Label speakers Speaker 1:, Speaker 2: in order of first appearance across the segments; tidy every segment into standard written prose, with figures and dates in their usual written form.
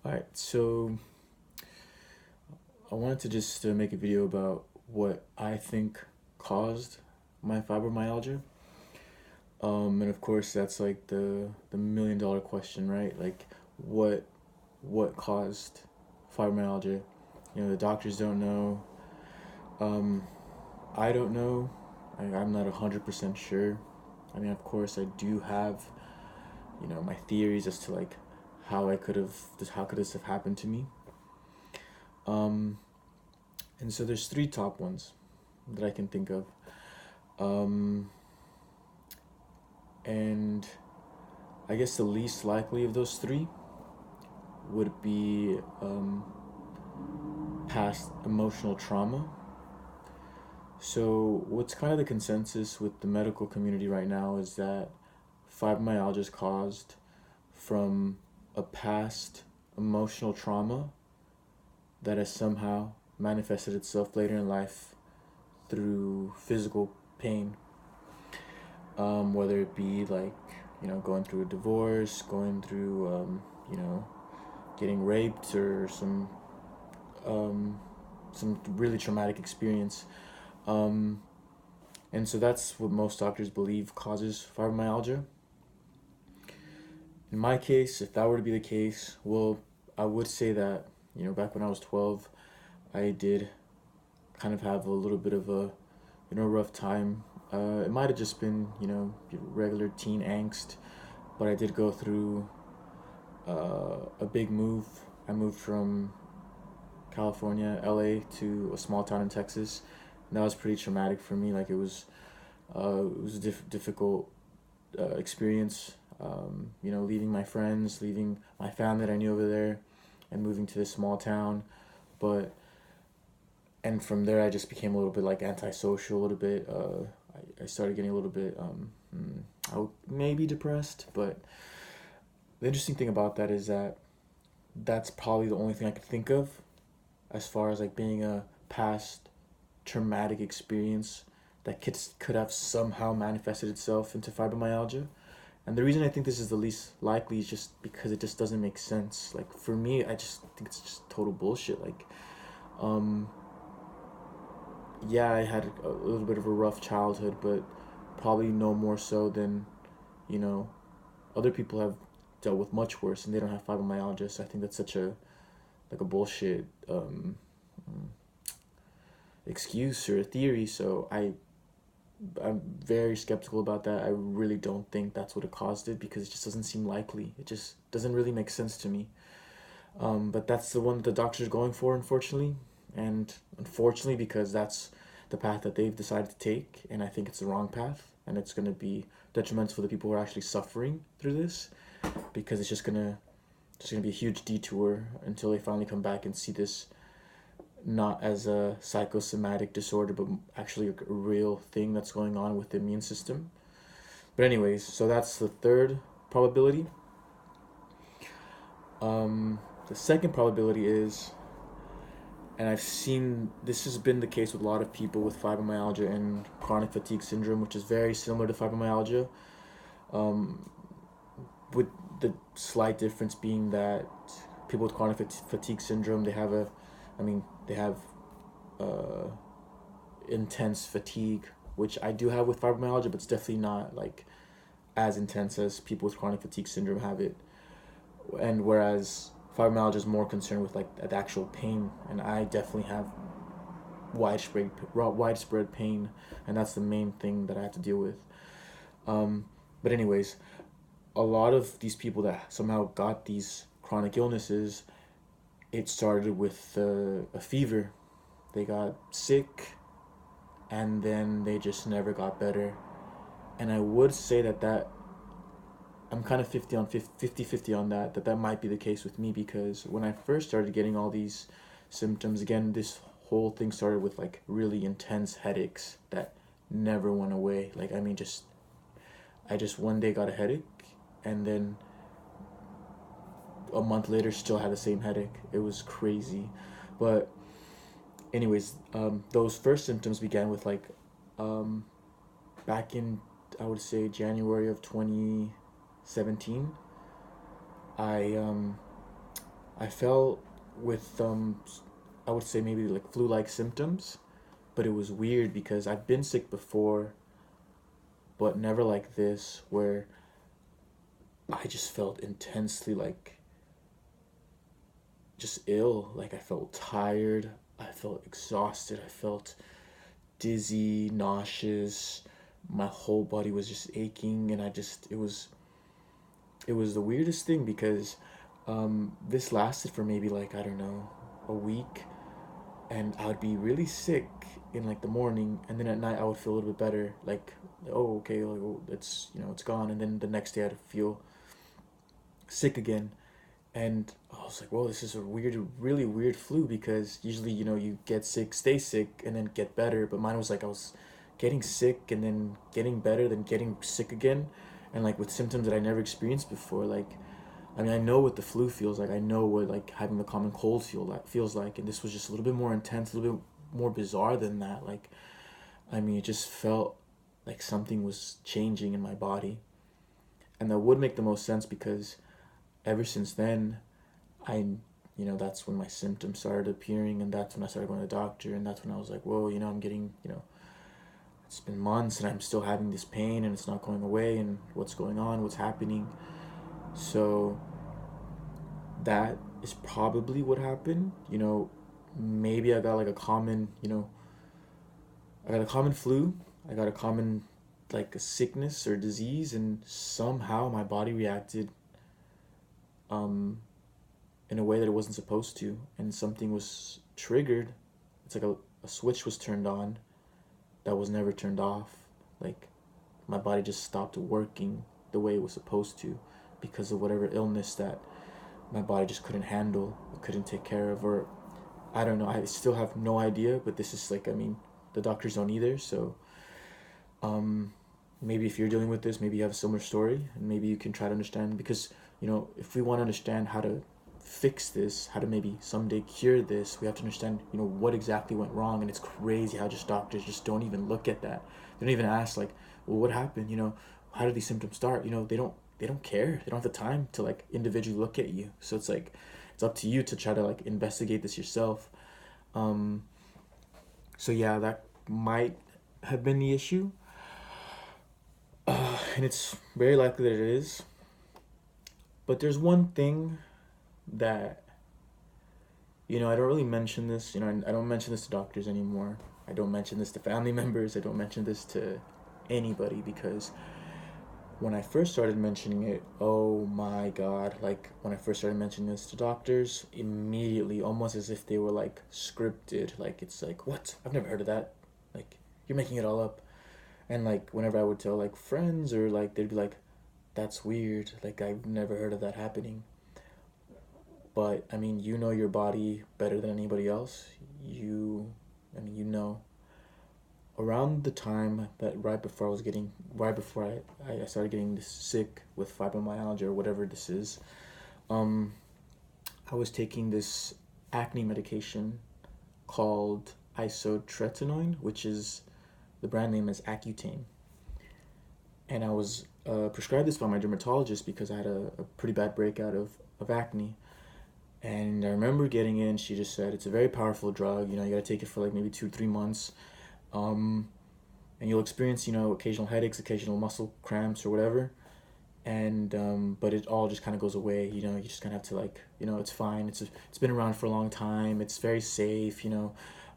Speaker 1: All right, so I wanted to just make a video about what I think caused my fibromyalgia. And of course, that's like the $1 million question, right? Like, what what caused fibromyalgia? The doctors don't know. Um, I don't know. I'm not 100% sure. I mean, of course, I do have my theories as to like how could this have happened to me. Um, and so there's three top ones that I can think of. Um, and I guess the least likely of those three would be past emotional trauma. So, what's kind of the consensus with the medical community right now is that fibromyalgia is caused from a past emotional trauma that has somehow manifested itself later in life through physical pain, whether it be like going through a divorce, going through getting raped, or um, some really traumatic experience. Um, and so that's what most doctors believe causes fibromyalgia. In my case, if that were to be the case, well, I would say that back when I was 12, I did kind of have a little bit of a rough time. It might have just been regular teen angst, but I did go through a big move. I moved from California, LA, to a small town in Texas. And that was pretty traumatic for me. Like it was a difficult experience. Leaving my friends, leaving my family that I knew over there, and moving to this small town. But and from there, I just became a little bit like antisocial, a little bit. I started getting a little bit maybe depressed. But the interesting thing about that is that that's probably the only thing I could think of as far as like being a past traumatic experience that could have somehow manifested itself into fibromyalgia. And the reason I think this is the least likely is just because it just doesn't make sense. Like for me, I just think it's just total bullshit. Like, um, yeah, I had a little bit of a rough childhood, but probably no more so than you know other people have dealt with much worse, and they don't have fibromyalgia. So I think that's such a like a bullshit excuse or a theory. So I'm very skeptical about that. I really don't think that's what it caused it because it just doesn't seem likely. It just doesn't really make sense to me. But that's the one that the doctors are going for, unfortunately. And unfortunately, because that's the path that they've decided to take, and I think it's the wrong path, and it's going to be detrimental for the people who are actually suffering through this, because it's just gonna be a huge detour until they finally come back and see this not as a psychosomatic disorder, but actually a real thing that's going on with the immune system. But anyways, so that's the third probability. The second probability is, and I've seen this has been the case with a lot of people with fibromyalgia and chronic fatigue syndrome, which is very similar to fibromyalgia, um, with the slight difference being that people with chronic fatigue syndrome, they have uh, intense fatigue, which I do have with fibromyalgia, but it's definitely not like as intense as people with chronic fatigue syndrome have it. And whereas fibromyalgia is more concerned with like the actual pain, and I definitely have widespread pain, and that's the main thing that I have to deal with. Um, but anyways, a lot of these people that somehow got these chronic illnesses, it started with a fever. They got sick, and then they just never got better. And I would say that I'm kind of 50 on that might be the case with me, because when I first started getting all these symptoms, again, this whole thing started with like really intense headaches that never went away. Like, I mean, just I just one day got a headache, and then a month later still had the same headache. It was crazy. But anyways, those first symptoms began with like um, back in, I would say, January of 2017. I I felt with I would say maybe like flu-like symptoms, but it was weird because I've been sick before, but never like this, where I just felt intensely like just ill. Like I felt tired, I felt exhausted, I felt dizzy, nauseous. My whole body was just aching, and it was the weirdest thing because this lasted for maybe like I don't know a week, and I would be really sick in like the morning, and then at night I would feel a little bit better, like oh okay, like oh, it's it's gone, and then the next day I'd feel sick again, and I was like, whoa, this is a weird, really weird flu because usually you get sick, stay sick, and then get better, but mine was like I was getting sick and then getting better, then getting sick again, and like with symptoms that I never experienced before, like I mean, I know what the flu feels like. I know what like having the common cold feels like, and this was just a little bit more intense, a little bit more bizarre than that. Like, I mean, it just felt like something was changing in my body, and that would make the most sense because ever since then, I, that's when my symptoms started appearing, and that's when I started going to the doctor, and that's when I was like, whoa, I'm getting, it's been months, and I'm still having this pain, and it's not going away, and what's going on, what's happening, so that is probably what happened. Maybe I got like a common, I got a common flu. I got a common like a sickness or disease, and somehow my body reacted um in a way that it wasn't supposed to, and something was triggered. It's like a switch was turned on that was never turned off. Like my body just stopped working the way it was supposed to because of whatever illness that my body just couldn't handle or couldn't take care of, or I don't know. I still have no idea, but this is like, I mean, the doctors don't either. So um, maybe if you're dealing with this, maybe you have a similar story, and maybe you can try to understand because if we want to understand how to fix this, how to maybe someday cure this, we have to understand what exactly went wrong. And it's crazy how just doctors just don't even look at that. They don't even ask like, well, what happened? How did these symptoms start? They don't care. They don't have the time to like individually look at you. So it's like it's up to you to try to like investigate this yourself. Um, so yeah, that might have been the issue, and it's very likely that it is. But there's one thing that I don't really mention this. I don't mention this to doctors anymore. I don't mention this to family members. I don't mention this to anybody because when I first started mentioning it, oh my god, like when I first started mentioning this to doctors, immediately, almost as if they were like scripted, like it's like, what? I've never heard of that. Like, you're making it all up. And like, whenever I would tell like friends or like, they'd be like, that's weird. Like, I've never heard of that happening. But I mean, you know your body better than anybody else. I mean, around the time that right before I started getting this sick with fibromyalgia or whatever this is, um, I was taking this acne medication called isotretinoin, which is the brand name is Accutane. And I was prescribed this by my dermatologist because I had a pretty bad breakout of acne. And I remember getting in, she just said, it's a very powerful drug. You gotta take it for like maybe 2 3 months. Um, and you'll experience, occasional headaches, occasional muscle cramps or whatever. And but it all just kind of goes away. You just kind of have to like, it's fine. It's been around for a long time. It's very safe. The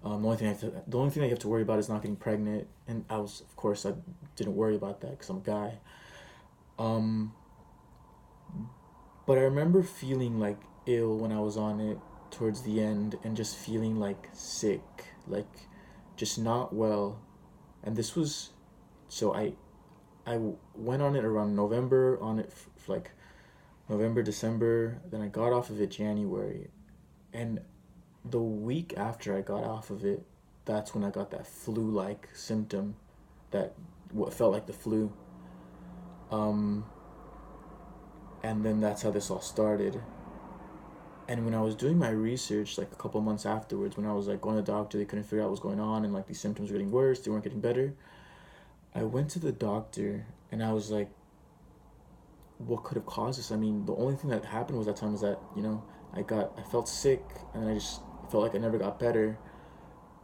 Speaker 1: only thing I have to worry about is not getting pregnant. And of course, I didn't worry about that because I'm a guy. Um, but I remember feeling like ill when I was on it towards the end, and just feeling like sick, like just not well. And this was so I went on it around November, on it for like November, December. Then I got off of it January, and the week after I got off of it, that's when I got that flu-like symptom, that what felt like the flu. Um, and then that's how this all started. And when I was doing my research, like a couple months afterwards, when I was like going to the doctor, they couldn't figure out what was going on, and like these symptoms were getting worse, they weren't getting better. I went to the doctor, and I was like, what could have caused this. I mean, the only thing that happened was that time was that, I felt sick, and then I just felt like I never got better.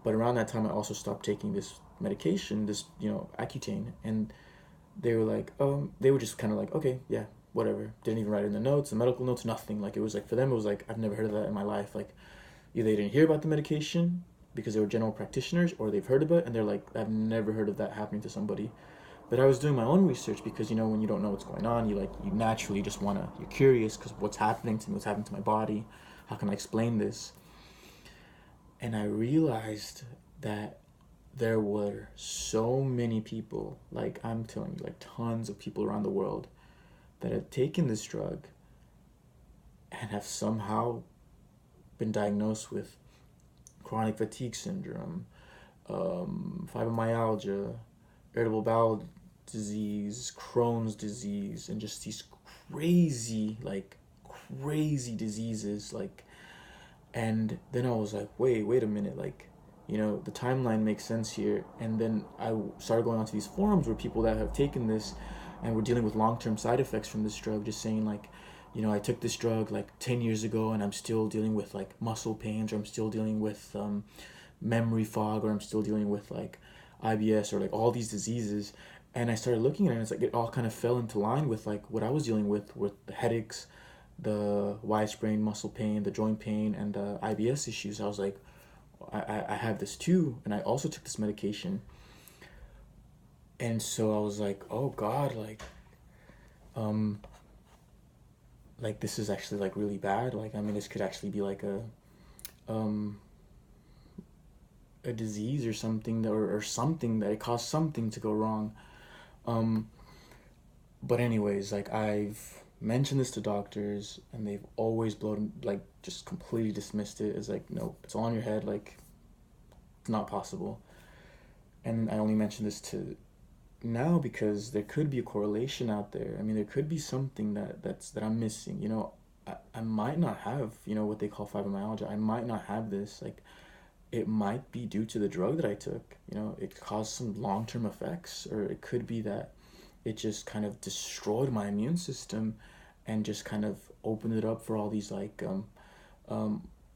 Speaker 1: But around that time, I also stopped taking this medication, this, Accutane, and they were like, they were just kind of like, okay, yeah, whatever. Didn't even write it in the notes, the medical notes, nothing. Like, it was like, for them, it was like, I've never heard of that in my life. Like, either they didn't hear about the medication because they were general practitioners, or they've heard of it and they're like, I've never heard of that happening to somebody. But I was doing my own research because, when you don't know what's going on, you naturally just you're curious because what's happening to me, what's happening to my body, how can I explain this? And I realized that there were so many people, like I'm telling you, like tons of people around the world that have taken this drug and have somehow been diagnosed with chronic fatigue syndrome, fibromyalgia, irritable bowel disease, Crohn's disease, and just these crazy, crazy diseases. And then I was like, wait a minute, the timeline makes sense here. And then I started going onto these forums where people that have taken this and were dealing with long-term side effects from this drug, just saying I took this drug 10 years ago and I'm still dealing with muscle pains, or I'm still dealing with memory fog, or I'm still dealing with IBS, or all these diseases. And I started looking at it, and it's it all kind of fell into line with what I was dealing with the headaches, the widespread muscle pain, the joint pain, and the IBS issues. I was like, I have this too, and I also took this medication. And so I was like, oh God, um, this is actually really bad. I mean, this could actually be um, a disease or something, or something that it caused something to go wrong. Um, but anyways, I've mentioned this to doctors, and they've always blown, just completely dismissed it as no, it's all in your head, it's not possible. And I only mention this to now because there could be a correlation out there. I mean, there could be something that I'm missing. I might not have, what they call fibromyalgia. I might not have this. It might be due to the drug that I took. It caused some long-term effects, or it could be that it just kind of destroyed my immune system and just kind of opened it up for all these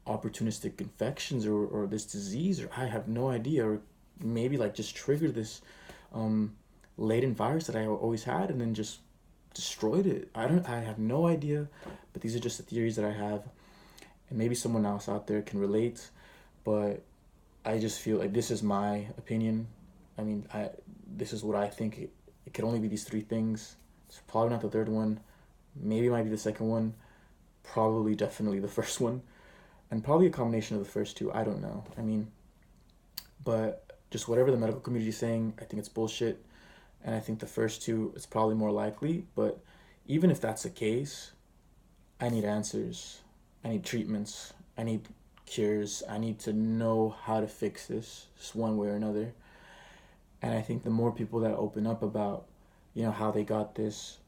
Speaker 1: opportunistic infections, or this disease, or I have no idea, or maybe just triggered this latent virus that I always had and then just destroyed it. I have no idea, but these are just the theories that I have, and maybe someone else out there can relate. But I just feel like this is my opinion. I mean, this is what I think. It could only be these three things. It's probably not the third one. Maybe it might be the second one. Probably definitely the first one. And probably a combination of the first two. I don't know. I mean, but just whatever the medical community is saying, I think it's bullshit. And I think the first two, it's probably more likely. But even if that's the case, I need answers. I need treatments. I need cures. I need to know how to fix this, just one way or another. And I think the more people that open up about, how they got this,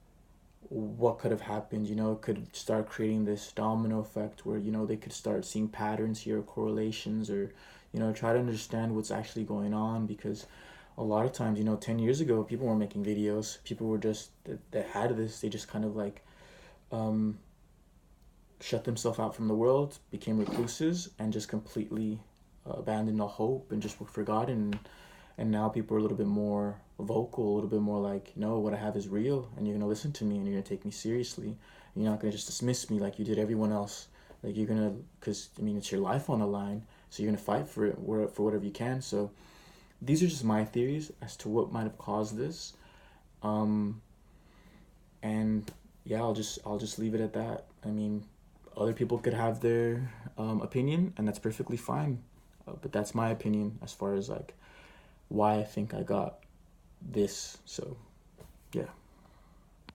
Speaker 1: what could have happened, it could start creating this domino effect where, they could start seeing patterns here, correlations, or, try to understand what's actually going on. Because a lot of times, 10 years ago, people weren't making videos. People were just, they had this, they just kind of shut themselves out from the world, became recluses, and just completely abandoned all hope and just were forgotten. And now people are a little bit more vocal, a little bit more no, what I have is real, and you're going to listen to me, and you're going to take me seriously. And you're not going to just dismiss me like you did everyone else. You're going to, because, I mean, it's your life on the line, so you're going to fight for it, for whatever you can. So these are just my theories as to what might have caused this. And yeah, I'll just leave it at that. I mean, other people could have their opinion, and that's perfectly fine. But that's my opinion as far as why I think I got this. So, yeah.